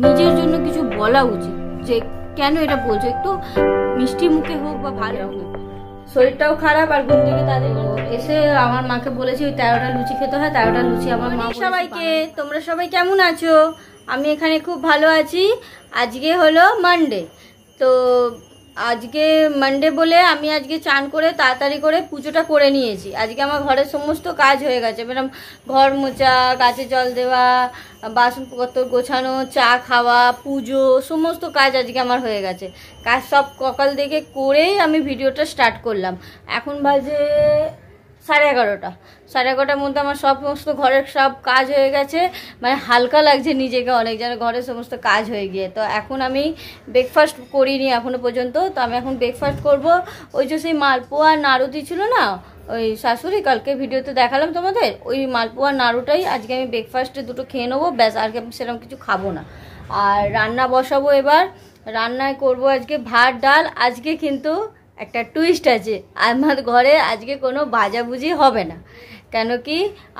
নিজের জন্য কিছু বলা উচিত যে কেন এটা বলছো, একটু মিষ্টি মুখে হোক বা ভালো হোক। শরীরটাও খারাপ আর ঘুম থেকে তাদের এসে আমার মাকে বলেছি ওই 13টা লুচি খেতে হয়, 13টা লুচি আমার মা। সবাইকে, তোমরা সবাই কেমন আছো? আমি এখানে খুব ভালো আছি। আজকে হলো মানডে, তো আজকে মানডে বলে আমি আজকে চান করে তাড়াতাড়ি করে পুজোটা করে নিয়েছি। আজকে আমার ঘরের সমস্ত কাজ হয়ে গেছে, ম্যাডাম ঘর মোছা, গাছে জল দেওয়া, বাসনপত্র গোছানো, চা খাওয়া, পুজো, সমস্ত কাজ আজকে আমার হয়ে গেছে। কাজ সব সকাল থেকে করেই আমি ভিডিওটা স্টার্ট করলাম। এখন বাজে 11:30। 11:30টার মধ্যে আমার সমস্ত ঘরের সব কাজ হয়ে গেছে, মানে হালকা লাগছে নিজেকে অনেক, যেন ঘরের সমস্ত কাজ হয়ে গিয়ে। তো এখন আমি ব্রেকফাস্ট করিনি এখনো পর্যন্ত, তো আমি এখন ব্রেকফাস্ট করব। ওই যে সেই মালপোয়া নাড়ুটি ছিল না, ওই শাশুড়ি কালকে ভিডিওতে দেখালাম তোমাদের, ওই মালপোয়া নাড়ুটাই আজকে আমি ব্রেকফাস্টে দুটো খেয়ে নেবো, ব্যাস। আর সেরকম কিছু খাবো না। আর রান্না বসাবো এবার। রান্নায় করব আজকে ভাত ডাল। আজকে কিন্তু একটা টুইস্ট আছে, আমার ঘরে আজকে কোনো ভাজাভুজি হবে না। কেন কি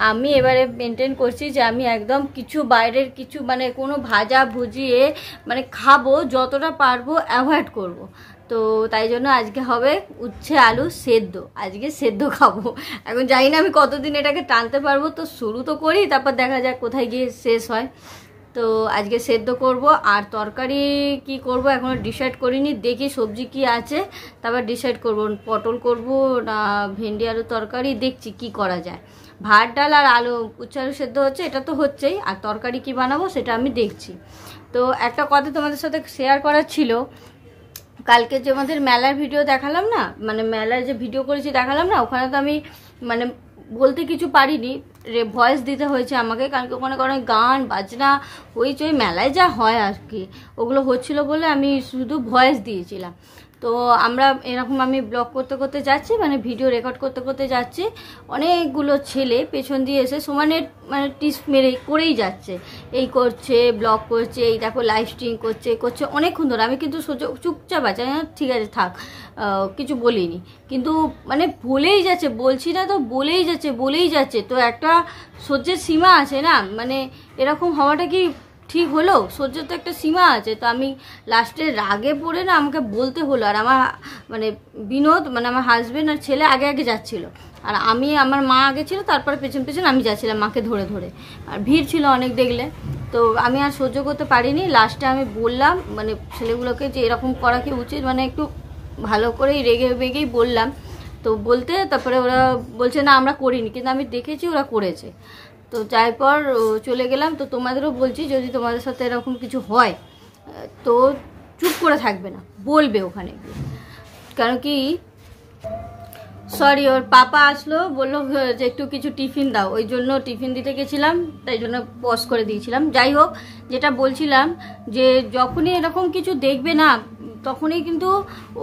আমি এবারে মেনটেন করছি যে আমি একদম কিছু বাইরের কিছু মানে কোনো ভাজা ভুজিয়ে মানে খাবো যতটা পারবো অ্যাভয়েড করব। তো তাই জন্য আজকে হবে উচ্ছে আলু সেদ্ধ। আজকে সেদ্ধ খাবো। এখন জানি না আমি কতদিন এটাকে টানতে পারবো, তো শুরু তো করি, তারপর দেখা যাক কোথায় গিয়ে শেষ হয়। তো আজকে সেদ্ধ করব। আর তরকারি কি করব এখনও ডিসাইড করিনি, দেখি সবজি কি আছে তারপর ডিসাইড করব। পটল করব না ভেন্ডি আলু তরকারি, দেখছি কি করা যায়। ভাত ডাল আর আলু উচ্ছে আলু সেদ্ধ হচ্ছে, এটা তো হচ্ছেই, আর তরকারি কি বানাবো সেটা আমি দেখছি। তো একটা কথা তোমাদের সাথে শেয়ার করার ছিল, কালকে যে আমাদের মেলার ভিডিও দেখালাম না, মানে মেলার যে ভিডিও করেছি দেখালাম না, ওখানে তো আমি মানে বলতে কিছু পারিনি, ভয়েস দিতে হয়েছে আমাকে। কারণ ওখানে অনেক গান বাজনা হইচই মেলায় যা হয় আর কি, ওগুলো হচ্ছিল বলে আমি শুধু ভয়েস দিয়েছিলাম। তো আমরা এরকম আমি ব্লগ করতে করতে যাচ্ছি, মানে ভিডিও রেকর্ড করতে করতে যাচ্ছি, অনেকগুলো ছেলে পেছন দিয়ে এসে সমানে মানে টিস মেরে করেই যাচ্ছে, এই করছে, ব্লগ করছে, এই দেখো লাইভ স্ট্রিম করছে অনেকক্ষণ ধরে। আমি কিন্তু চুপচাপ আছে, ঠিক আছে থাক, কিছু বলিনি, কিন্তু মানে বলেই যাচ্ছে, বলছি না তো বলেই যাচ্ছে। তো একটা সহ্যের সীমা আছে না, মানে এরকম হওয়াটা কি ঠিক হলো? সহ্যের তো একটা সীমা আছে। তো আমি লাস্টে রাগে পড়ে না আমাকে বলতে হলো। আর আমার মানে বিনোদ মানে আমার হাজবেন্ড আর ছেলে আগে আগে যাচ্ছিলো, আর আমি আমার মা আগে ছিল, তারপরে পেছন পেছন আমি যাচ্ছিলাম মাকে ধরে ধরে। আর ভিড় ছিল অনেক দেখলে, তো আমি আর সহ্য করতে পারিনি। লাস্টে আমি বললাম মানে ছেলেগুলোকে যে এরকম করা কি উচিত, মানে একটু ভালো করেই রেগে বেগেই বললাম। তো বলতে তারপরে ওরা বলছে না আমরা করিনি, কিন্তু আমি দেখেছি ওরা করেছে। তো তারপর চলে গেলাম। তো তোমাদেরও বলছি, যদি তোমাদের সাথে এরকম কিছু হয় তো চুপ করে থাকবে না, বলবে ওখানে গিয়ে। কারণ কি সরি, ওর পাপা আসলো, বললো যে একটু কিছু টিফিন দাও, ওই জন্য টিফিন দিতে গেছিলাম, তাই জন্য পজ করে দিয়েছিলাম। যাই হোক, যেটা বলছিলাম যে যখনই এরকম কিছু দেখবে না, তখনই কিন্তু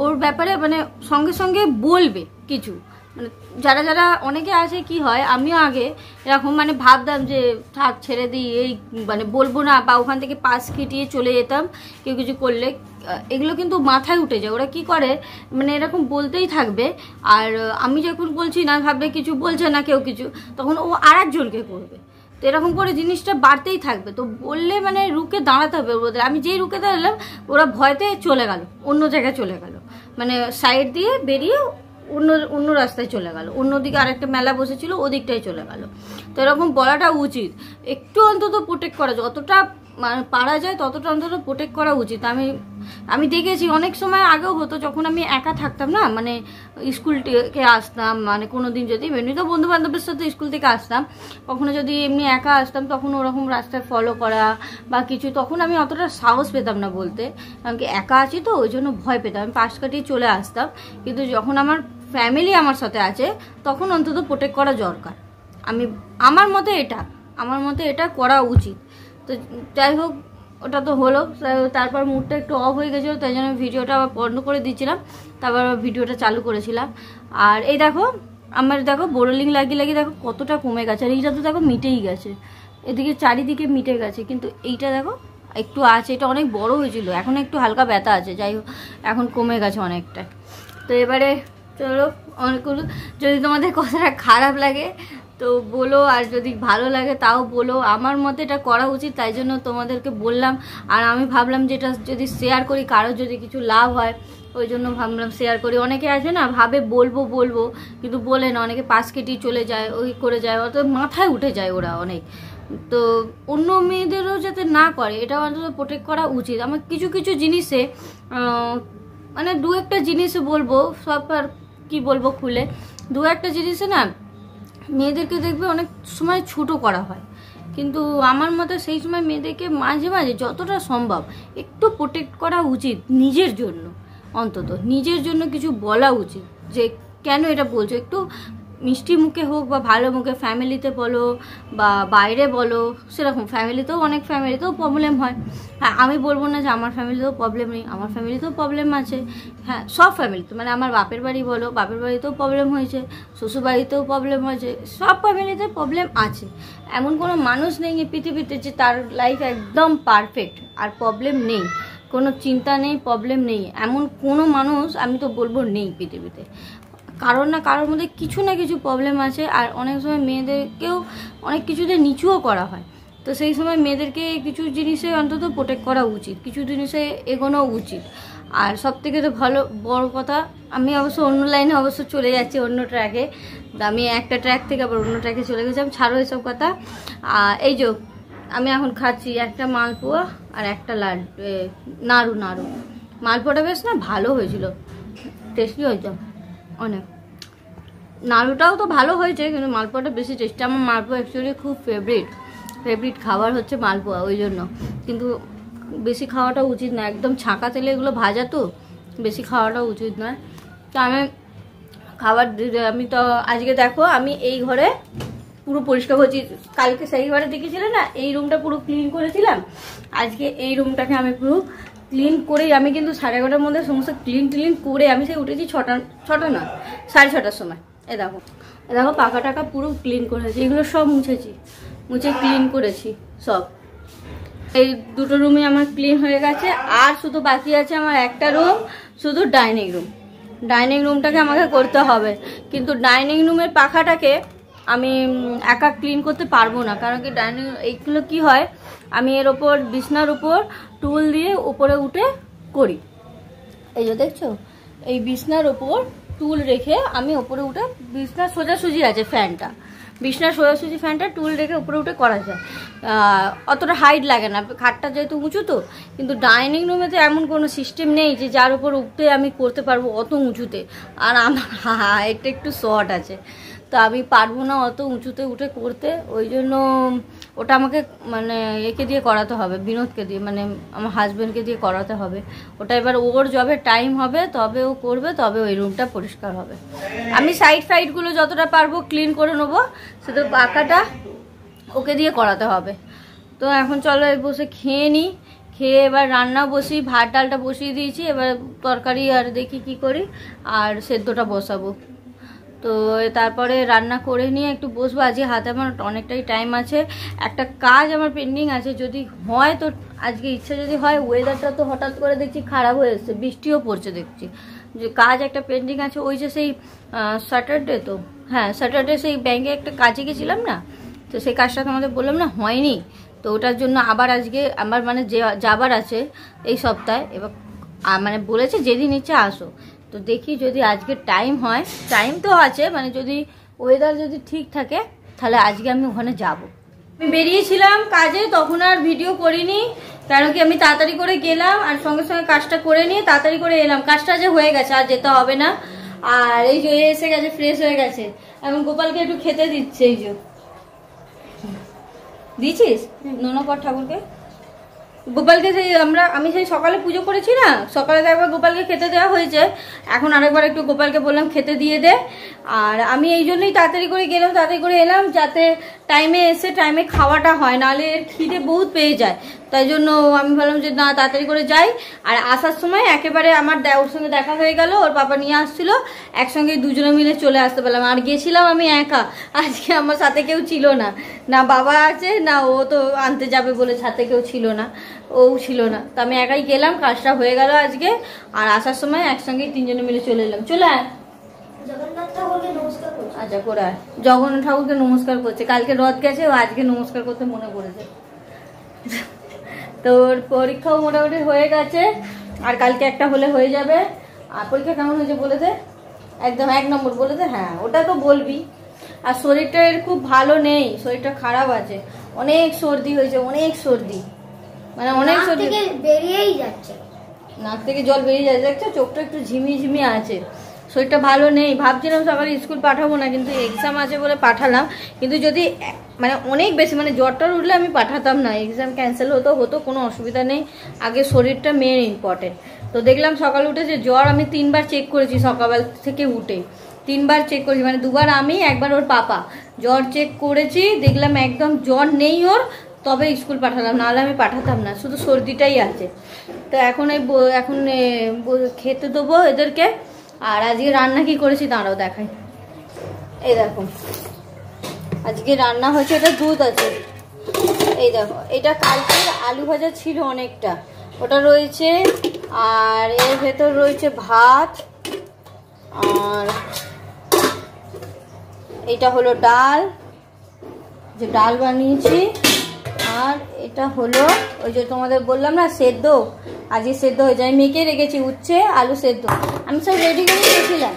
ওর ব্যাপারে মানে সঙ্গে সঙ্গে বলবে কিছু। মানে যারা যারা অনেকে আছে কি হয়, আমিও আগে এরকম মানে ভাবতাম যে থাক ছেড়ে দিই, এই মানে বলবো না, বা ওখান থেকে পাশ খেটিয়ে চলে যেতাম কেউ কিছু করলে। এগুলো কিন্তু মাথায় উঠে যায়, ওরা কি করে মানে এরকম বলতেই থাকবে। আর আমি যখন বলছি না, ভাববে কিছু বলছে না কেউ কিছু, তখন ও আর একজনকে করবে। তো এরকম করে জিনিসটা বাড়তেই থাকবে। তো বললে মানে রুখে দাঁড়াতে হবে ওদের। আমি যেই রুখে দাঁড়ালাম, ওরা ভয়তে চলে গেল, অন্য জায়গায় চলে গেল, মানে সাইড দিয়ে বেরিয়ে অন্য রাস্তায় চলে গেল, অন্যদিকে আরেকটা মেলা বসেছিল ওদিকটাই চলে গেল। তো এরকম বলাটা উচিত, একটু অন্তত প্রোটেক্ট করা, যতটা মানে পারা যায় ততটা অন্তত প্রোটেক্ট করা উচিত। আমি দেখেছি অনেক সময় আগেও হতো, যখন আমি একা থাকতাম না, মানে স্কুল থেকে আসতাম, মানে কোনো দিন যদি এমনি তো বন্ধু বান্ধবের সাথে স্কুল থেকে আসতাম, কখনো যদি এমনি একা আসতাম, তখন ওরকম রাস্তায় ফলো করা বা কিছু, তখন আমি অতটা সাহস পেতাম না বলতে, কারণ কি একা আছি তো ওই জন্য ভয় পেতাম, আমি পাশ কাটিয়ে চলে আসতাম। কিন্তু যখন আমার ফ্যামিলি আমার সাথে আছে, তখন অন্তত প্রোটেক্ট করা দরকার। আমার মতে এটা করা উচিত। তো যাই হোক, ওটা তো হলো। তারপর মুডটা একটু অফ হয়ে গেছিলো, তাই জন্য ভিডিওটা আবার বন্ধ করে দিয়েছিলাম, তারপর ভিডিওটা চালু করেছিলাম। আর এই দেখো আমার দেখো বোরোলিং লাগিয়ে দেখো কতটা কমে গেছে। আর এইটা তো দেখো মিটেই গেছে, এদিকে চারিদিকে মিটে গেছে, কিন্তু এইটা দেখো একটু আছে, এটা অনেক বড় হয়েছিল, এখন একটু হালকা ব্যথা আছে। যাই হোক, এখন কমে গেছে অনেকটা। তো এবারে চলো অনেকগুলো, যদি তোমাদের কথাটা খারাপ লাগে তো বলো, আর যদি ভালো লাগে তাও বলো। আমার মতে এটা করা উচিত, তাই জন্য তোমাদেরকে বললাম। আর আমি ভাবলাম যে এটা যদি শেয়ার করি, কারোর যদি কিছু লাভ হয়, ওই জন্য ভাবলাম শেয়ার করি। অনেকে আছে না ভাবে বলবো বলবো, কিন্তু বলে না, অনেকে পাশ কেটেই চলে যায়, ওই করে যায়, অত মাথায় উঠে যায় ওরা অনেক। তো অন্য মেয়েদেরও যাতে না করে, এটা অন্তত প্রোটেক্ট করা উচিত। আমার কিছু কিছু জিনিসে মানে দু একটা জিনিসে বলবো, সব আর কি বলবো খুলে, দু একটা জিনিসে না মেয়েদেরকে দেখবে অনেক সময় ছোটো করা হয়, কিন্তু আমার মতে সেই সময় মেয়েদেরকে মাঝে মাঝে যতটা সম্ভব একটু প্রোটেক্ট করা উচিত। নিজের জন্য, অন্তত নিজের জন্য কিছু বলা উচিত যে কেন এটা বলছো। একটু মিষ্টি মুখে হোক বা ভালো মুখে, ফ্যামিলিতে বলো বা বাইরে বলো, সেরকম ফ্যামিলিতেও অনেক ফ্যামিলিতেও প্রবলেম হয়। হ্যাঁ, আমি বলবো না যে আমার ফ্যামিলিতেও প্রবলেম নেই, আমার ফ্যামিলিতেও প্রবলেম আছে। হ্যাঁ, সব ফ্যামিলিতে, মানে আমার বাপের বাড়ি বলো, বাপের বাড়িতেও প্রবলেম হয়েছে, শ্বশুর বাড়িতেও প্রবলেম হয়েছে, সব ফ্যামিলিতে প্রবলেম আছে। এমন কোনো মানুষ নেই এই পৃথিবীতে যে তার লাইফ একদম পারফেক্ট আর প্রবলেম নেই, কোনো চিন্তা নেই, প্রবলেম নেই, এমন কোনো মানুষ আমি তো বলবো নেই পৃথিবীতে। কারোর না কারোর মধ্যে কিছু না কিছু প্রবলেম আছে। আর অনেক সময় মেয়েদেরকেও অনেক কিছুতে নিচুও করা হয়, তো সেই সময় মেয়েদেরকে কিছু জিনিসে অন্তত প্রোটেক্ট করা উচিত, কিছু জিনিসে এগোনো উচিত। আর সব থেকে তো ভালো বড় কথা, আমি অবশ্য অন্য লাইনে অবশ্য চলে যাচ্ছি, অন্য ট্র্যাকে। আমি একটা ট্র্যাক থেকে আবার অন্য ট্র্যাকে চলে গেছিলাম, ছাড়ো এসব কথা। এই যে আমি এখন খাচ্ছি একটা মালপোয়া আর একটা নাড়ু। মালপোয়াটা বেশ না ভালো হয়েছিল, টেস্টি হয়েছে অনেক। নাড়ুটাও তো ভালো হয়েছে, কিন্তু মালপোয়াটা বেশি টেস্টি। আমার মালপোয়া অ্যাকচুয়ালি খুব ফেভারিট খাবার হচ্ছে মালপোয়া, ওই জন্য। কিন্তু বেশি খাওয়াটা উচিত না, একদম ছাঁকা তেলে এগুলো ভাজা, তো বেশি খাওয়াটা উচিত নয়। তো আমি তো আজকে দেখো আমি এই ঘরে পুরো পরিষ্কার করছি। কালকে সেই ঘরে দেখেছিলে না, এই রুমটা পুরো ক্লিন করেছিলাম। আজকে এই রুমটাকে আমি পুরো ক্লিন করেই, আমি কিন্তু 11:30টার মধ্যে সমস্ত ক্লিন করে আমি সেই উঠেছি ছটা না 6:30টার সময়। এ দেখো পাকা টাকা পুরো ক্লিন করেছি, এগুলো সব মুছে ক্লিন করেছি সব। এই দুটো রুমই আমার ক্লিন হয়ে গেছে। আর শুধু বাকি আছে আমার একটা রুম, শুধু ডাইনিং রুমটাকে আমাকে করতে হবে। কিন্তু ডাইনিং রুমের পাখাটাকে আমি একা ক্লিন করতে পারবো না, কারণ কি এইগুলো কি হয়, আমি এর ওপর বিছনার উপর টুল দিয়ে উপরে উঠে করি। এই যে দেখছো, এই বিছনার ওপর টুল রেখে আমি উপরে উঠে, বিছনার সোজাসুজি আছে ফ্যানটা, বিছনার সোজাসুজি ফ্যানটা টুল রেখে উপরে উঠে করা যায়। অতটা হাইট লাগে না, খাটটা যেহেতু উঁচু তো। কিন্তু ডাইনিং রুমে তো এমন কোনো সিস্টেম নেই যে যার উপর উঠতে আমি করতে পারবো অত উঁচুতে। আর আমার হাইটটা একটু শর্ট আছে, তো আমি পারবো না অত উঁচুতে উঠে করতে। ওই জন্য ওটা আমাকে মানে একে দিয়ে করাতে হবে, বিনোদকে দিয়ে, মানে আমার হাজব্যান্ডকে দিয়ে করাতে হবে ওটা। এবার ওর জবে টাইম হবে তবে ও করবে, তবে ওই রুমটা পরিষ্কার হবে। আমি সাইডগুলো যতটা পারবো ক্লিন করে নেবো, শুধু পাকাটা ওকে দিয়ে করাতে হবে। তো এখন চলো বসে খেয়ে নিই, খেয়ে এবার রান্না বসি। ভাত ডালটা বসিয়ে দিয়েছি, এবার তরকারি আর দেখি কি করি, আর সেদ্ধটা বসাবো। তো তারপরে রান্না করে নিয়ে একটু বসবো। আজকে হাতে আমার অনেকটাই টাইম আছে, একটা কাজ আমার পেন্ডিং আছে। যদি হয় তো আজকে ইচ্ছা যদি হয়, ওয়েদারটা তো হঠাৎ করে দেখছি খারাপ হয়ে এসছে, বৃষ্টিও পড়ছে দেখছি, যে কাজ একটা পেন্ডিং আছে। ওই যে সেই স্যাটারডে, তো হ্যাঁ স্যাটারডে সেই ব্যাংকে একটা কাজে গেছিলাম না, তো সেই কাজটা তোমাদের বললাম না হয়নি। তো ওটার জন্য আবার আজকে আমার মানে যাবার আছে এই সপ্তাহে। এবার মানে বলেছে যেদিন ইচ্ছা আসো, তো দেখি যদি আজকে টাইম হয়, টাইম তো আছে, মানে যদি ওয়েদার যদি ঠিক থাকে তাহলে আজকে আমি ওখানে যাব। আমি বেরিয়েছিলাম কাজে, তখন আর ভিডিও করিনি, কারণ কি আমি তাড়াতাড়ি করে গেলাম আর সঙ্গে সঙ্গে কাজটা করে নিয়ে তাড়াতাড়ি করে এলাম। কাজটা যে হয়ে গেছে, আর যেতে হবে না। আর এই যে এসে গেছে, ফ্রেশ হয়ে গেছে, এখন গোপালকে একটু খেতে দিচ্ছে। এই যে দিয়েছিস নোনা কর ঠাকুরকে। গোপালকে আমি সেই সকালে পুজো করেছি না, সকালে তো একবার গোপালকে খেতে দেওয়া হয়েছে, এখন আরেকবার একটু গোপালকে বললাম খেতে দিয়ে দে। আর আমি এই জন্যই তাড়াতাড়ি করে গেলাম, তাড়াতাড়ি করে এলাম, যাতে টাইমে এসে টাইমে খাওয়াটা হয়, নাহলে খিদে বহুত পেয়ে যায়। তাই জন্য আমি ভাবলাম যে না, তাড়াতাড়ি করে যাই। আর আসার সময় একেবারে আমার ওর সঙ্গে দেখা হয়ে গেল, ওর পাপা নিয়ে আসছিল, একসঙ্গে দুজনে মিলে চলে আসতে পারলাম। আর গেছিলাম আমি একা, আজকে আমার সাথে কেউ ছিল না, না বাবা আছে না ও তো আনতে যাবে বলে সাথে কেউ ছিল না, ও ছিল না, তো আমি একাই গেলাম, কাজটা হয়ে গেল আজকে। আর আসার সময় একসঙ্গেই তিনজনে মিলে চলে এলাম। চলে আয়, আচ্ছা করে জগন্নাথ ঠাকুরকে নমস্কার করছে, কালকে রথ গেছে, ও আজকে নমস্কার করতে মনে পড়েছে। তো ওর পরীক্ষাও মোটামুটি হয়ে গেছে, আর কালকে একটা হলে হয়ে যাবে। আর পরীক্ষা কেমন হয়েছে বলে দে, একদম 1 নম্বর বলে দে। হ্যাঁ ওটা তো বলবি। আর শরীরটা এর খুব ভালো নেই, শরীরটা খারাপ আছে, অনেক সর্দি হয়েছে, অনেক সর্দি, মানে অনেক সর্দি বেরিয়েই যাচ্ছে, নাক থেকে জল বেরিয়ে যাচ্ছে, দেখছো চোখটা একটু ঝিমিয়ে ঝিমিয়ে আছে, শরীরটা ভালো নেই। ভাবছিলাম সকালে স্কুল পাঠাবো না, কিন্তু এক্সাম আছে বলে পাঠালাম। কিন্তু যদি মানে অনেক বেশি মানে জ্বরটার উঠলে আমি পাঠাতাম না, এক্সাম ক্যান্সেল হতো, কোনো অসুবিধা নেই। আগে শরীরটা মেন ইম্পর্টেন্ট। তো দেখলাম সকালে উঠে যে জ্বর, আমি 3বার চেক করেছি সকালবেলা থেকে উঠে, 3বার চেক করেছি, মানে 2বার আমি, 1বার ওর পাপা। জ্বর চেক করেছি, দেখলাম একদম জ্বর নেই ওর, তবে স্কুল পাঠালাম, নাহলে আমি পাঠাতাম না, শুধু সর্দিটাই আছে। তো এখন খেতে দেবো এদেরকে। আর আজকে রান্না কি করেছি দাঁড়াও দেখাই, এই দেখো আজকে রান্না হয়েছে, এটা দুধ আছে, এই দেখো এটা কালকের আলু ভাজা ছিল অনেকটা, ওটা রয়েছে। আর এর ভেতর রয়েছে ভাত, আর এটা হলো ডাল, যে ডাল বানিয়েছি। আর এটা হলো ওই যে তোমাদের বললাম না সেদ্ধ, আজকে সেদ্ধ হয়ে যায়, মেখে রেখেছি উচ্ছে আলু সেদ্ধ, আমি সব রেডি করে রেখেছিলাম,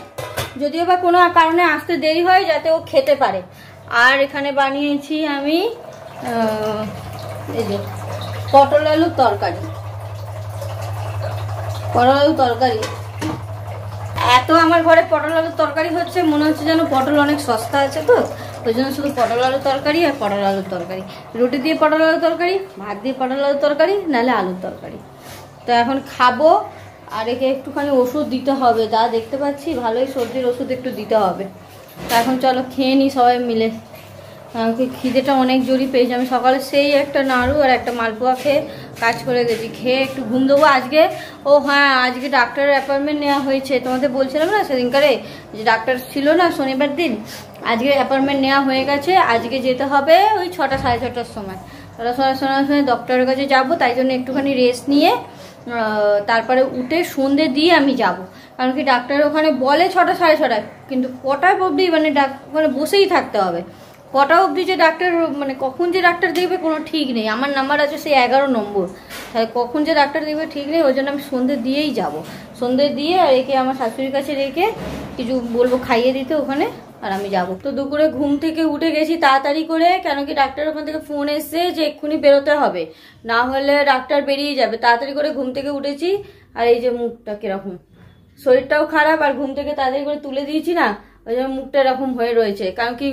যদিও বা কোনো কারণে আসতে দেরি হয় যাতে ও খেতে পারে। আর এখানে বানিয়েছি আমি এই যে পটল আলুর তরকারি, পটল আলুর তরকারি। এত আমার ঘরে পটল আলুর তরকারি হচ্ছে, মনে হচ্ছে যেন পটল অনেক সস্তা আছে, তো ওই জন্য শুধু পটল আলুর তরকারি আর পটল আলুর তরকারি, রুটি দিয়ে পটল আলুর তরকারি, ভাত দিয়ে পটল আলুর তরকারি, নাহলে আলুর তরকারি। তো এখন খাবো, আর একে একটুখানি ওষুধ দিতে হবে, যা দেখতে পাচ্ছি ভালোই সর্দির ওষুধ একটু দিতে হবে। তো এখন চলো খেয়ে নিই সবাই মিলে, খিদেটা অনেক জোরই পেয়েছি। আমি সকালে সেই একটা নাড়ু আর একটা মালপোয়া খেয়ে কাজ করে গেছি, খেয়ে একটু ঘুম দেবো আজকে। ও হ্যাঁ, আজকে ডাক্তারের অ্যাপয়েন্টমেন্ট নেওয়া হয়েছে, তোমাদের বলছিলাম না সেদিনকারে যে ডাক্তার ছিল না শনিবার দিন, আজকে অ্যাপয়েন্টমেন্ট নেওয়া হয়ে গেছে। আজকে যেতে হবে ওই 6টা সাড়ে 6টার সময়, 6টা সাড়ে 6টার সময় ডক্টরের কাছে যাবো, তাই জন্য একটুখানি রেস্ট নিয়ে তারপরে উঠে সন্ধে দিয়ে আমি যাব। কারণ কি ডাক্তার ওখানে বলে 6টা সাড়ে 6টায়, কিন্তু কটায় অবধি মানে ওখানে বসেই থাকতে হবে, কটা অবধি যে ডাক্তার মানে কখন যে ডাক্তার দেখবে কোনো ঠিক নেই। আমার নাম্বার আছে সেই 11 নম্বর, তাই কখন যে ডাক্তার দেখবে ঠিক নেই, ওই জন্য আমি সন্ধে দিয়েই যাব। সন্ধে দিয়ে আর একে আমার শাশুড়ির কাছে রেখে কিছু বলবো খাইয়ে দিতে ওখানে, আর আমি যাব। তো দুপুরে ঘুম থেকে উঠে গেছি তাড়াতাড়ি করে, কেন কি ডাক্তার ওখান থেকে ফোন এসছে যে এক্ষুনি বেরোতে হবে, না হলে ডাক্তার বেরিয়ে যাবে। তাড়াতাড়ি করে ঘুম থেকে উঠেছি, আর এই যে মুখটা কিরকম, শরীরটাও খারাপ, আর ঘুম থেকে তাড়াতাড়ি করে তুলে দিয়েছি না, ওই জন্য মুখটা এরকম হয়ে রয়েছে। কারণ কি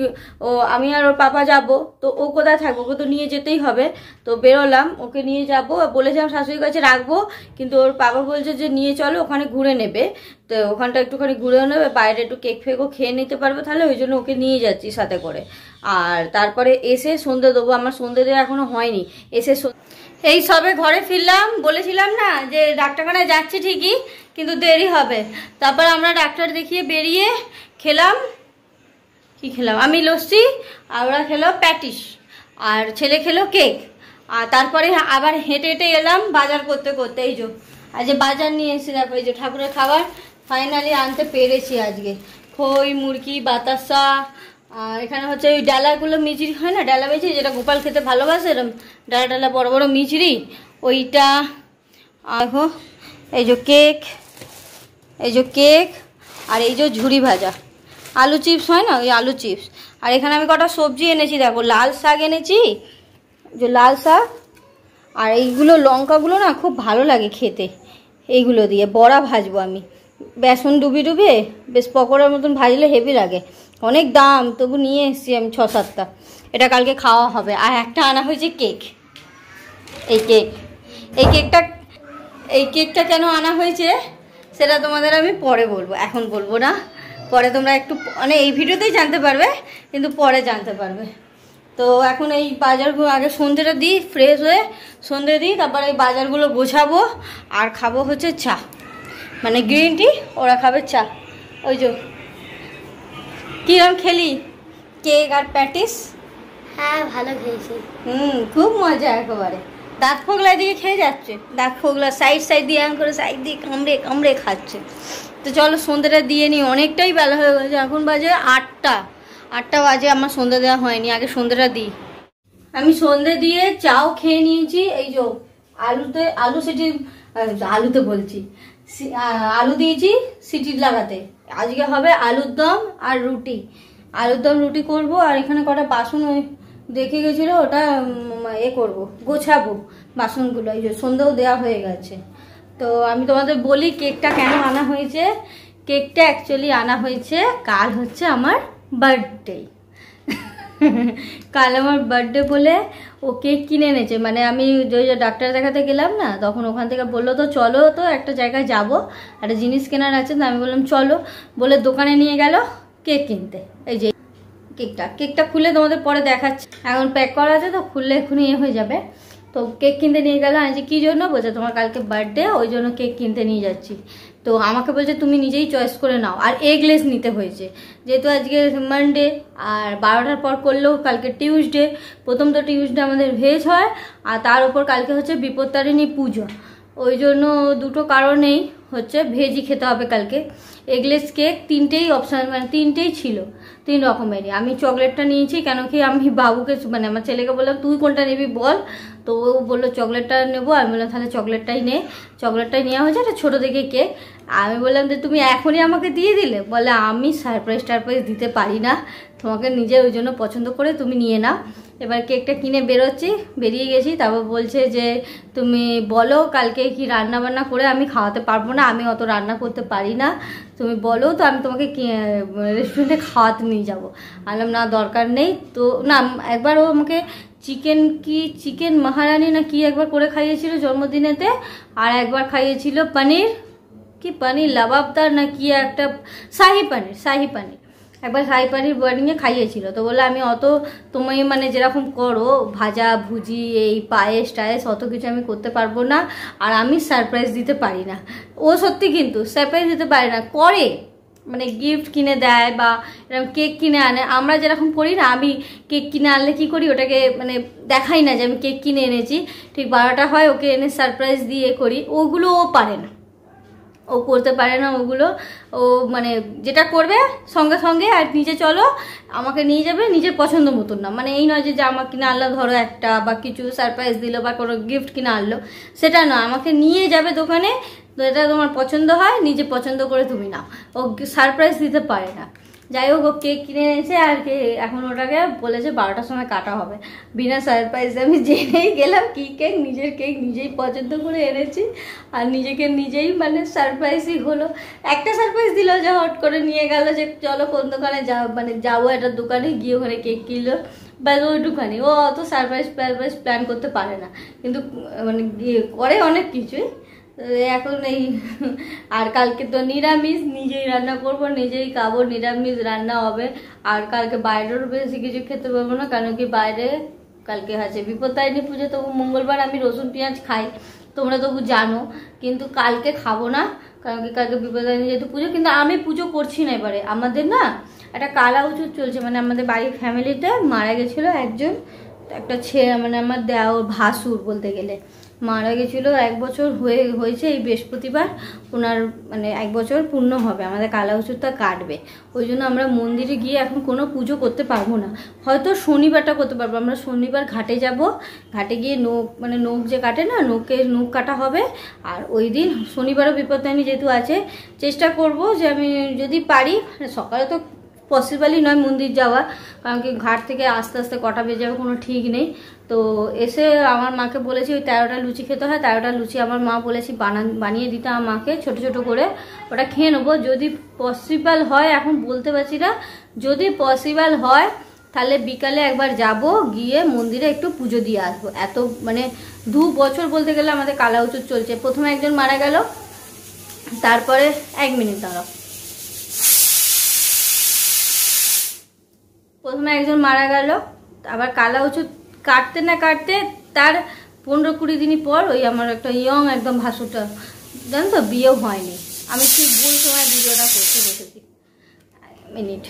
আমি আর ওর পাপা যাব, তো ও কোথায় থাকবো, ওকে তো নিয়ে যেতেই হবে। তো বেরোলাম, ওকে নিয়ে যাবো, বলেছিলাম শাশুড়ির কাছে রাখবো, কিন্তু ওর পাপা বলছে যে নিয়ে চলো, ওখানে ঘুরে নেবে। তো ওখানটা একটুখানি ঘুরেও নেবে, বাইরে একটু কেক ফেকও খেয়ে নিতে পারবে, তাহলে ওই জন্য ওকে নিয়ে যাচ্ছি সাথে করে। আর তারপরে এসে সন্ধে দেবো, আমার সন্ধে দেওয়া এখনো হয়নি। এসে এই সবে ঘরে ফিরলাম, বলেছিলাম না যে ডাক্তারখানায় যাচ্ছি ঠিকই, কিন্তু দেরি হবে। তারপর আমরা ডাক্তার দেখিয়ে বেরিয়ে খেলাম, কি খেলাম, আমি লস্যি, আর ওরা খেলো প্যাটিস, আর ছেলে খেলো কেক। আর তারপরে আবার হেঁটে হেঁটে এলাম বাজার করতে করতে। এই যে আজ বাজার নিয়ে এসে দেখো, এই যে ঠাকুরের খাবার ফাইনালি আনতে পেরেছি আজকে, খই, মুরগি, বাতাসা, আর এখানে হচ্ছে ওই ডালাগুলো মিচড়ি হয় না, ডালা মিচড়ি যেটা গোপাল খেতে ভালোবাসে, এরকম ডালা ডালা বড় বড় মিচড়ি ওইটা। দেখো এই যে কেক, এই যে কেক, আর এই যে ঝুড়ি ভাজা, আলু চিপস হয় না, ওই আলু চিপস। আর এখানে আমি কটা সবজি এনেছি, দেখো লাল শাক এনেছি, যে লাল শাক, আর এইগুলো লঙ্কাগুলো না খুব ভালো লাগে খেতে, এইগুলো দিয়ে বড়া ভাজবো আমি, বেসন ডুবিয়ে ডুবিয়ে বেশ পকোড়ার মতন ভাজলে হেভি লাগে। অনেক দাম, তবু নিয়ে এসেছি আমি 6-7টা, এটা কালকে খাওয়া হবে। আর একটা আনা হয়েছে কেক, এই কেকটা কেন আনা হয়েছে সেটা তোমাদের আমি পরে বলবো, এখন বলবো না, পরে তোমরা একটু মানে এই ভিডিওতেই জানতে পারবে, কিন্তু পরে জানতে পারবে। তো এখন এই বাজারগুলো আগে সন্ধ্যেটা দিই, ফ্রেশ হয়ে সন্ধ্যে দিই, তারপর এই বাজারগুলো গোছাবো। আর খাবো হচ্ছে চা, মানে গ্রিন টি, ওরা খাবে চা। ওই যে কিরম খেলি কেক আর প্যাটিস? হ্যাঁ ভালো খেয়েছি, খুব মজা একেবারে। দাঁত ফোগলা দিয়ে খেয়ে যাচ্ছে, দাঁত ফোগলা সাইড সাইড দিয়ে করে সাইড দিয়ে কামড়ে কামড়ে খাচ্ছে। তো চলো সন্ধ্যাটা দিয়ে নিই, অনেকটাই বেলা হয়ে গেছে, এখন বাজে 8টা বাজে, আমার সন্ধ্যা দেওয়া হয়নি, আগে সন্ধ্যাটা দিই। আমি সন্ধ্যে দিয়ে চাও খেয়ে নিয়েছি। এই যে আলুতে বলছি আলু দিয়েছি সিটি লাগাতে। আজকে হবে আলুর দম আর রুটি, আলুর দম রুটি করবো। আর এখানে কটা বাসন ওই দেখে গেছিলো, ওটা করবো, গোছাবো বাসনগুলো। এই যে সন্ধ্যাও দেওয়া হয়ে গেছে। তো আমি তোমাদের বলি কেকটা কেন আনা হয়েছে। কেকটা অ্যাকচুয়ালি আনা হয়েছে, কাল হচ্ছে আমার বার্থডে। কাল আমার বার্থডে বলে ও কেক কিনে এনেছে। মানে আমি ডাক্তার দেখাতে গেলাম না, তখন ওখান থেকে বললো তো চলো তো একটা জায়গায় যাবো, একটা জিনিস কেনার আছে। তো আমি বললাম চলো, বলে দোকানে নিয়ে গেল কেক কিনতে। এই যে কেকটা খুলে তোমাদের পরে দেখাচ্ছি, এখন প্যাক করা আছে তো, খুললে এক্ষুনি হয়ে যাবে। তো কেক কিনতে নিয়ে গেল। আমি যে কী জন্য বলছে, তোমার কালকে বার্থডে, ওই জন্য কেক কিনতে নিয়ে যাচ্ছি। তো আমাকে বলছে তুমি নিজেই চয়েস করে নাও। আর এগলেস নিতে হয়েছে, যেহেতু আজকে মানডে, আর 12টার পর করলেও কালকে টিউসডে। প্রথম তো টিউসডে আমাদের ভেজ হয়, আর তার উপর কালকে হচ্ছে বিপত্তারিণী পুজো। ওই জন্য দুটো কারণেই হচ্ছে ভেজই খেতে হবে কালকে। এগলেস কেক তিনটেই অপশান, মানে তিনটেই ছিল, 3 রকমেরই। আমি চকলেটটা নিয়েছি, কেন কি আমি বাবুকে মানে আমার ছেলেকে বললাম তুই কোনটা নিবি বল, তো ও বললো চকলেটটা নেবো। আমি বললাম তাহলে চকলেটটাই নে। চকলেটটাই নেওয়া হয়েছে, একটা ছোটো দেখে কেক। আমি বললাম যে তুমি এখনই আমাকে দিয়ে দিলে, বলে আমি সারপ্রাইজ টারপ্রাইজ দিতে পারি না তোমাকে, নিজে ওই জন্য পছন্দ করে তুমি নিয়ে নাও। এবার কেকটা কিনে বেরিয়ে গেছি। তারপর বলছে যে তুমি বলো কালকে কি রান্না বান্না করে, আমি খাওয়াতে পারবো না, আমি অত রান্না করতে পারি না, তুমি বলো তো আমি তোমাকে রেস্টুরেন্টে খাওয়াতে নিয়ে যাবো। বললাম না দরকার নেই। তো না, একবার ও আমাকে চিকেন মহারানি না কি একবার করে খাইয়েছিল জন্মদিনেতে, আর একবার খাইয়েছিল পনির লাবাবদার না কি একটা, শাহি পানির একবার শাহি পানির বোর্ডিংয়ে খাইয়েছিল। তো বলে আমি অত তুমি মানে যেরকম করো ভাজা ভুজি এই পায়েস টায়েস অত কিছু আমি করতে পারবো না, আর আমি সারপ্রাইজ দিতে পারি না। ও সত্যি কিন্তু সারপ্রাইজ দিতে পারে না, করে মানে গিফট কিনে দেয় বা এরকম কেক কিনে আনে। আমরা যেরকম করি না, আমি কেক কিনে আনলে কি করি, ওটাকে মানে দেখাই না যে আমি কেক কিনে এনেছি। ঠিক 12টা হয় ওকে এনে সারপ্রাইজ দিয়ে করি, ওগুলো ও পারে না, ও করতে পারে না ওগুলো। ও মানে যেটা করবে সঙ্গে সঙ্গে, আর নিজে চলো আমাকে নিয়ে যাবে নিজের পছন্দ মতন না। মানে এই নয় যে জামা কিনে আনলো ধরো একটা, বা কিছু সারপ্রাইজ দিল বা কোনো গিফট কিনে আনলো, সেটা না, আমাকে নিয়ে যাবে দোকানে, তো এটা তোমার পছন্দ হয় নিজে পছন্দ করে তুমি নাও। ও সারপ্রাইজ দিতে পারে না। যাই হোক, ও কেক কিনে এনেছে, আর এখন ওটাকে বলেছে 12টার সময় কাটা হবে। বিনা সারপ্রাইজে আমি জেনেই গেলাম কি কেক, নিজের কেক নিজেই পছন্দ করে এনেছি, আর নিজেকে নিজেই মানে সারপ্রাইজই হলো। একটা সারপ্রাইজ দিল যে হট করে নিয়ে গেল যে চলো কোন দোকানে যাবো একটা দোকানে গিয়ে ওখানে কেক কিনলো, ব্যাস ওইটুখানি। ও অত সারপ্রাইজ প্ল্যান করতে পারে না, কিন্তু মানে করে অনেক কিছুই। এখন এই আর কালকে তো নিরামিষ, নিজেই রান্না করব, নিজেই খাবো, নিরামিষ রান্না হবে। আর কালকে বাইরেরও বেশি কিছু খেতে পারবো না, কারণ কি বাইরে কালকে আছে বিপত্তারিণী পুজো। তবু মঙ্গলবার আমি রসুন পেঁয়াজ খাই, তোমরা তবু জানো, কিন্তু কালকে খাবো না, কারণ কি কালকে বিপত্তারিণী যেহেতু পুজো। কিন্তু আমি পুজো করছি না, এবারে আমাদের না একটা কালা উচুর চলছে, মানে আমাদের বাড়ির ফ্যামিলিতে মারা গেছিলো একজন, একটা ছেলে, মানে আমার দেওর ভাসুর বলতে গেলে মারা গেছিলো। 1 বছর হয়েছে এই বৃহস্পতিবার, ওনার মানে 1 বছর পূর্ণ হবে, আমাদের কালা উচুরটা কাটবে। ওই জন্য আমরা মন্দিরে গিয়ে এখন কোনো পুজো করতে পারবো না, হয়তো শনিবারটা করতে পারবো। আমরা শনিবার ঘাটে যাব, ঘাটে গিয়ে নখ যে কাটে না, নখ কাটা হবে। আর ওই দিন শনিবারও বিপত্তারিণী যেহেতু আছে, চেষ্টা করব যে আমি যদি পারি, সকালে তো পসিবলই নয় মন্দির যাওয়া, কারণ কি ঘাট থেকে আস্তে আস্তে কটা বেজে যাবে কোনো ঠিক নেই। তো এসে আমার মাকে বলেছি ওই 13টা লুচি খেতে হয়, 13টা লুচি আমার মা বলেছি বানিয়ে দিতে আমার মাকে ছোট ছোট করে, ওটা খেয়ে নেবো যদি পসিবল হয়। এখন বলতে পারছি না, যদি পসিবল হয় তাহলে বিকালে একবার যাব, গিয়ে মন্দিরে একটু পুজো দিয়ে আসবো। এত মানে 2 বছর বলতে গেলে আমাদের কালা উচুর চলছে। প্রথমে একজন মারা গেল, তারপরে 1 মিনিট দাঁড়াও, প্রথমে একজন মারা গেল, আবার কালা উচুর কাটতে না কাটতে তার 15-20 দিন পর ওই আমার একটা ইয়ং একদম ভাসুরটা, জানো তো, বিয়েও হয়নি। আমি ঠিক ভুল সময় ভিডিওটা করতে বসেছি। মিনিট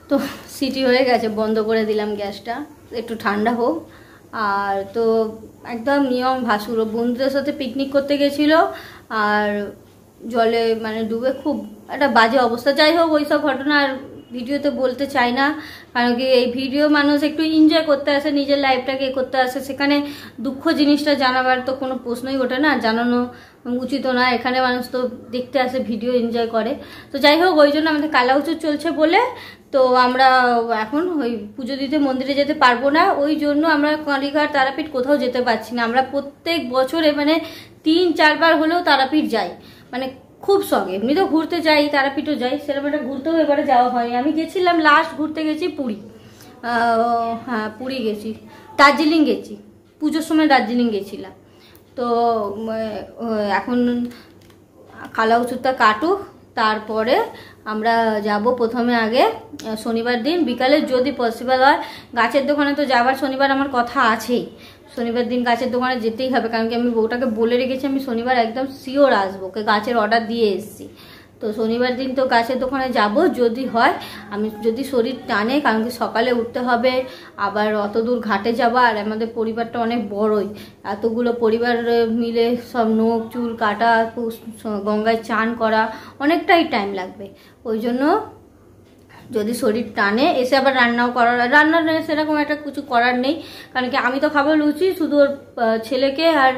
তো সিটি হয়ে গেছে, বন্ধ করে দিলাম গ্যাসটা, একটু ঠান্ডা হোক। আর তো একদম নিয়ম ভাসুর বন্ধুদের সাথে পিকনিক করতে গেছিলো আর জলে মানে ডুবে খুব একটা বাজে অবস্থা। যাই হোক ওইসব ঘটনা আর ভিডিওতে বলতে চাই না, কারণ কি এই ভিডিও মানুষ একটু এনজয় করতে আসে, নিজের লাইফটাকে করতে আসে, সেখানে দুঃখ জিনিসটা জানাবার তো কোনো প্রশ্নই ওঠে না, জানানো উচিত না। এখানে মানুষ তো দেখতে আসে, ভিডিও এনজয় করে। তো যাই হোক ওই জন্য আমাদের কালাউচুর চলছে বলে তো আমরা এখন ওই পুজো দিতে মন্দিরে যেতে পারবো না, ওই জন্য আমরা কালীঘাট তারাপীঠ কোথাও যেতে পারছি না। আমরা প্রত্যেক বছরে মানে 3-4 বার হলেও তারাপীঠ যাই, মানে খুব শখ। এমনি তো ঘুরতে যাই, তারাপীঠও যাই, সেরকম একটা ঘুরতেও এবারে যাওয়া হয়নি। আমি গেছিলাম লাস্ট ঘুরতে গেছি পুরী, হ্যাঁ পুরী গেছি, দার্জিলিং গেছি, পুজোর সময় দার্জিলিং গেছিলাম। তো এখন কালাউচুরটা কাটুক, তারপরে আমরা যাব। প্রথমে আগে শনিবার দিন বিকালে যদি পসিবল হয়, গাছের দোকানে তো যাবার শনিবার আমার কথা আছেই, শনিবার দিন গাছের দোকানে যেতেই হবে, কারণ কি আমি বউটাকে বলে রেখেছি আমি শনিবার একদম শিওর আসবো, ওকে গাছের অর্ডার দিয়ে এসেছি। তো শনিবার দিন তো গাছের দোকানে যাব, যদি হয় আমি, যদি শরীর টানে, কারণ কি সকালে উঠতে হবে, আবার অত দূর ঘাটে যাবা, আর আমাদের পরিবারটা অনেক বড়ই, এতগুলো পরিবার মিলে সব নখ চুল কাটা, গঙ্গায় চান করা, অনেকটাই টাইম লাগবে। ওই জন্য যদি শরীর টানে এসে আবার রান্নাও করার, রান্নার সেরকম একটা কিছু করার নেই, কারণ কি আমি তো খাবো লুচি, শুধু ওর ছেলেকে আর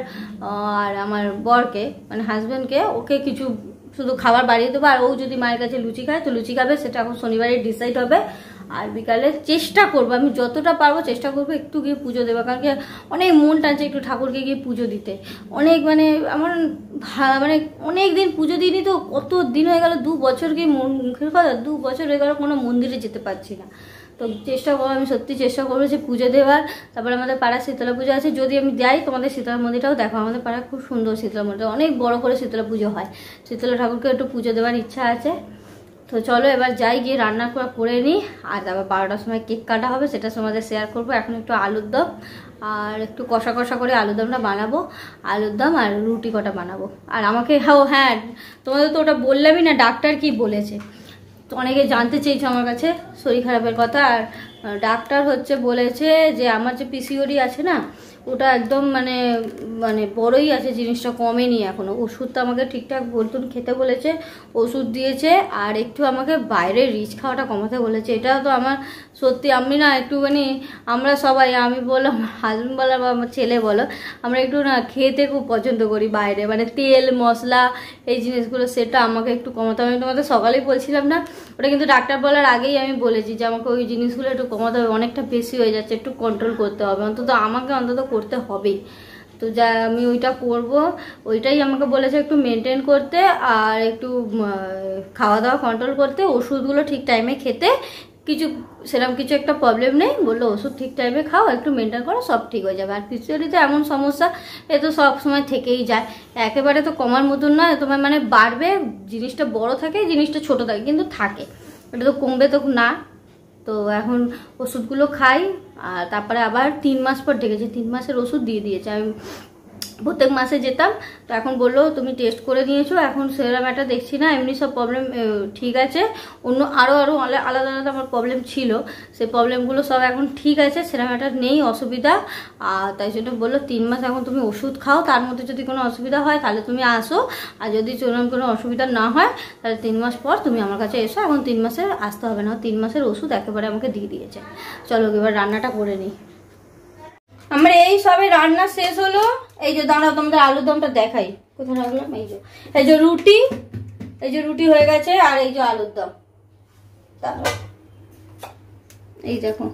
আমার বরকে মানে হাজব্যান্ডকে, ওকে কিছু শুধু খাবার বাড়িয়ে দেবো। আর ও যদি মায়ের কাছে লুচি খায় তো লুচি খাবে, সেটা এখন শনিবারে ডিসাইড হবে। আর বিকালে চেষ্টা করবো, আমি যতটা পারবো চেষ্টা করবো একটু গিয়ে পুজো দেবো, কারণ কি অনেক মন টানছে একটু ঠাকুরকে গিয়ে পুজো দিতে। অনেক মানে আমার মানে অনেক দিন পুজো দিইনি, তো কত দিন হয়ে গেল, 2 বছর কি মুখের কথা, 2 বছর হয়ে গেল কোনো মন্দিরে যেতে পারছি না। তো চেষ্টা করবো, আমি সত্যি চেষ্টা করবো যে পুজো দেওয়ার। তারপরে আমাদের পাড়ার শীতলা পুজো আছে, যদি আমি যাই তোমাদের শীতলা মন্দিরটাও দেখো, আমাদের পাড়া খুব সুন্দর শীতলা মন্দির, অনেক বড় করে শীতলা পুজো হয়, শীতলা ঠাকুরকে একটু পুজো দেওয়ার ইচ্ছা আছে। তো চলো এবার যাই, গিয়ে রান্না করে নিই, আর তারপর 12টার সময় কেক কাটা হবে, সেটা তোমাদের শেয়ার করবো। এখন একটু আলুর দম আর একটু কষা কষা করে আলুর দমটা বানাবো, আলুর দম আর রুটি কটা বানাবো। আর আমাকে হ্যাঁ তোমাদের তো ওটা বললামই না, ডাক্তার কি বলেছে, তো অনেকে জানতে চেয়েছে আমার কাছে শরীর খারাপের কথা। আর ডাক্তার হচ্ছে বলেছে যে আমার যে পিসিওডি আছে না, ওটা একদম মানে মানে বড়ই আছে, জিনিসটা কমেনি এখনো। ওষুধটা আমাকে ঠিকঠাক বলতুন খেতে বলেছে, ওষুধ দিয়েছে, আর একটু আমাকে বাইরে রিচ খাওয়াটা কমাতে বলেছে। এটা তো আমার সত্যি, আমি না একটুখানি, আমরা সবাই, আমি বলো আমার হাজব্যান্ড বলো বা আমার ছেলে বলো, আমরা একটু না খেতে খুব পছন্দ করি বাইরে, মানে তেল মশলা এই জিনিসগুলো, সেটা আমাকে একটু কমাতে হবে। আমি তোমাদের সকালেই বলছিলাম না, ওটা কিন্তু ডাক্তার বলার আগেই আমি বলেছি যে আমাকে ওই জিনিসগুলো একটু কমাতে হবে, অনেকটা বেশি হয়ে যাচ্ছে, একটু কন্ট্রোল করতে হবে, অন্তত আমাকে অন্তত করতে হবেই। তো যা আমি ওইটা করব, ওইটাই আমাকে বলেছে একটু মেনটেন করতে, আর একটু খাওয়া দাওয়া কন্ট্রোল করতে, ওষুধগুলো ঠিক টাইমে খেতে, কিছু সেরকম কিছু একটা প্রবলেম নেই, বললো ওষুধ ঠিক টাইমে খাও, একটু মেনটেন করো, সব ঠিক হয়ে যাবে। আর পিসিওডিতে এমন সমস্যা, এ তো সব সময় থেকেই যায়, একেবারে তো কমার মতন নয়, তোমার মানে বাড়বে, জিনিসটা বড় থাকে, জিনিসটা ছোট থাকে, কিন্তু থাকে, এটা তো কমবে তো না। তো এখন ওষুধগুলো খাই, আর তারপরে আবার 3 মাস পর ডেকেছে, 3 মাসের ওষুধ দিয়ে দিয়েছে। আমি প্রত্যেক মাসে যেতাম, তো এখন বললো তুমি টেস্ট করে নিয়েছো, এখন সেরকম একটা দেখছি না, এমনি সব প্রবলেম ঠিক আছে, অন্য আরও আলাদা আলাদা আমার প্রবলেম ছিল, সেই প্রবলেমগুলো সব এখন ঠিক আছে, সেরকম একটা নেই অসুবিধা। আর তাই জন্য বললো 3 মাস এখন তুমি ওষুধ খাও, তার মধ্যে যদি কোনো অসুবিধা হয় তাহলে তুমি আসো, আর যদি কোনো অসুবিধা না হয় তাহলে 3 মাস পর তুমি আমার কাছে এসো, এখন 3 মাসের আসতে হবে না, 3 মাসের ওষুধ একেবারে আমাকে দিয়ে দিয়েছে। চলো এবার রান্নাটা করে নিই। আমার এই সবে রান্না শেষ হলো, এই যে দাঁড়াও তোমাদের আলুর দমটা দেখাই, কোথায় রাখলাম, এই যে রুটি, এই যে রুটি হয়ে গেছে, আর এই যে আলুর দম, এই দেখো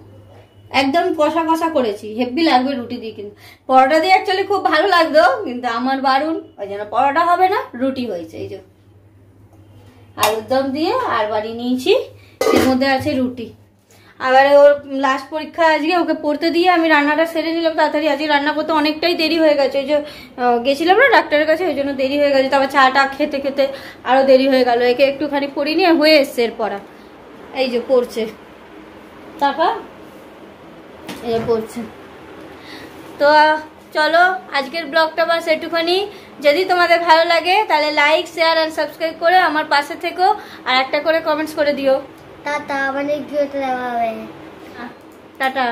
একদম কষা কষা করেছি, হেভি লাগবে রুটি দিয়ে, কিন্তু পরোটা দিয়ে অ্যাকচুয়ালি খুব ভালো লাগতো, কিন্তু আমার বারণ, ওই জন্য পরোটা হবে না, রুটি হয়েছে। এই যে আলুর দম দিয়ে আর বানিয়ে নিয়েছি, এর মধ্যে আছে রুটি। আবার ওর লাস্ট পরীক্ষা আজকে, ওকে পড়তে দিয়ে আমি রান্নাটা সেরে নিলাম তাড়াতাড়ি, আজকে রান্না করতে অনেকটাই দেরি হয়ে গেছে, ওই যে গেছিলাম না ডাক্তারের কাছে, ওই জন্য দেরি হয়ে গেছে, তারপর চাটা খেতে খেতে আরও দেরি হয়ে গেল। একে একটুখানি পড়ি নিয়ে হয়ে এসছে এর পড়া, এই যে পড়ছে, টাকা এই যে পড়ছে। তো চলো আজকের ব্লগটা বাস একটুখানি, যদি তোমাদের ভালো লাগে তাহলে লাইক শেয়ার আর সাবস্ক্রাইব করে আমার পাশে থেকো, আর একটা করে কমেন্টস করে দিও। টাটা, মানে টাটা।